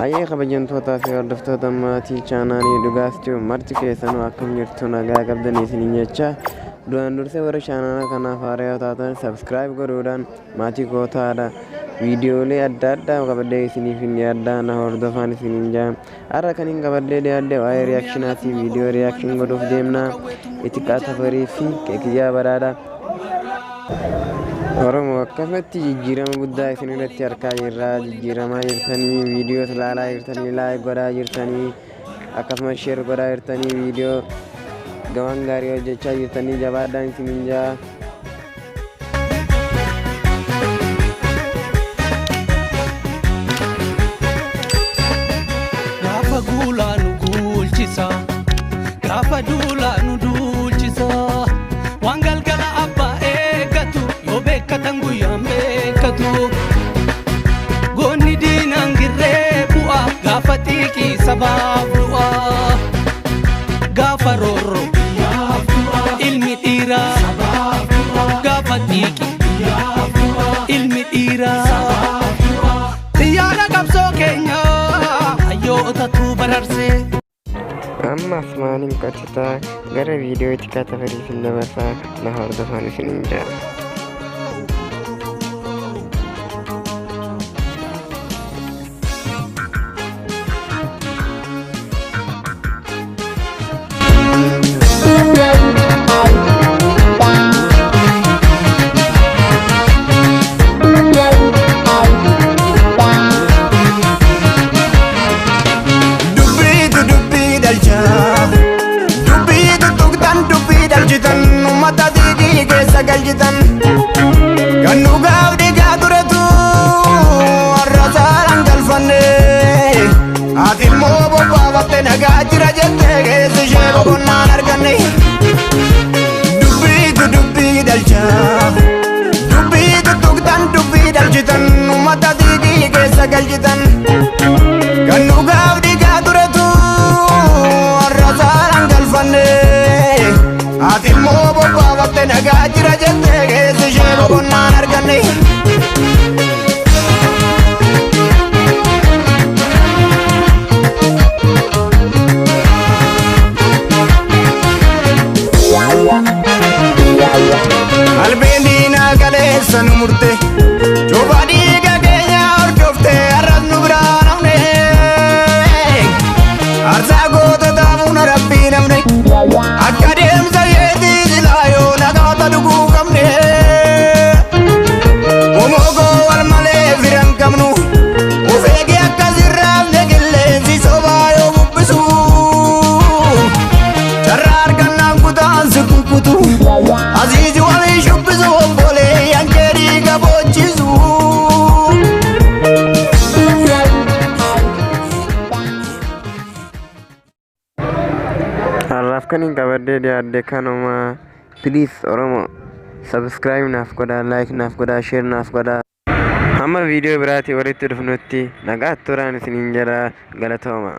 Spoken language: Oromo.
Ayee kabajamtootaa fi hordoftoota maatii chaanaanii dhugaastuu marti keessanuu akkam jirtu nagaa qabdanii isiniin jecha duraan dursee warra chaanala kanaaf haaraa taatan subscribe godhuudhaan maatii kootaadha. Viidiyoolee adda addaa qabadee isiniif hin dhiyaadhaa na hordofaa isiniin jaa. Har'a kan hin qabadee dhiyaadde waa'ee reakshinaa fi viidiyoo reakshin godhuuf deemna. Itiqaa Tafarii fi Keekiyyaa Badhaadhaa. Oromoo akkasumatti jijjiirama guddaa isin irratti harkaa jirra. Jijjiiramaa jirtanii viidiyoo ilaalaa jirtanii laayik godhaa jirtanii akkasumas sheer godhaa jirtanii viidiyoo gawaan gaarii hojjechaa jirtanii jabaadhaan isiniin jaa. Gaafa guulaa nu guulchisa gaafa duulaa nu duulchisa waan galgala abbaa eeggatu yoo beekkatan guyyaan beekkatu goonni diinaan girree bu'a gaafa xiiqii sabaaf du'a gaafa roorro ilmi dhiiraa gaafa xiiqii ilmi dhiiraa xiyyaara qabsoo keenya hayyootatu bararsee. Ammaaf maaliin qarsitaa gara viidiyoo Itiqaa Tafarii fi dabarsaa na hordofaa isiniin jaa. Kan dhugaaf dhiigaa turetu har'asaan galfanne ati immoo bobbaafatte nagaa jira jettee keessi ishee boqonnaan arganne dubbiitu dubbii dhalcha dubbiitu tuqtan dubbii dhalchitan uummata dhiigii keessa galchitan kan dhugaaf dhiigaa turetu har'asaan galfanne ati immoo bobbaafatte nagaa jira jettee keessi ishee boqonnaan arganne. Qalbiin diinaa kaleessa nu murte cubaa dhiiga keenya hordofte har'as nu biraa namne aarsaa goototaaf humna rabbii namne akka deemsa yeetii silaa yoo nagaata dhuguu qabne omogoo wal malee firan qabnu of eegee akkasirraafne qilleensi sobaa yoo bubbisu carraa argannaan kutaan si kukkutu aziizi walii shubbisu obbolee yankee dhiiga boochisu. Har'aaf kan hin qabadee dhiyaadde kanuma. Please Oromoo subscribe naaf godhaa, like naaf godhaa, share naaf godhaa. Hamma viidiyoo biraatii walitti dhufnutti nagaa turaan isiniin jedha galatooma.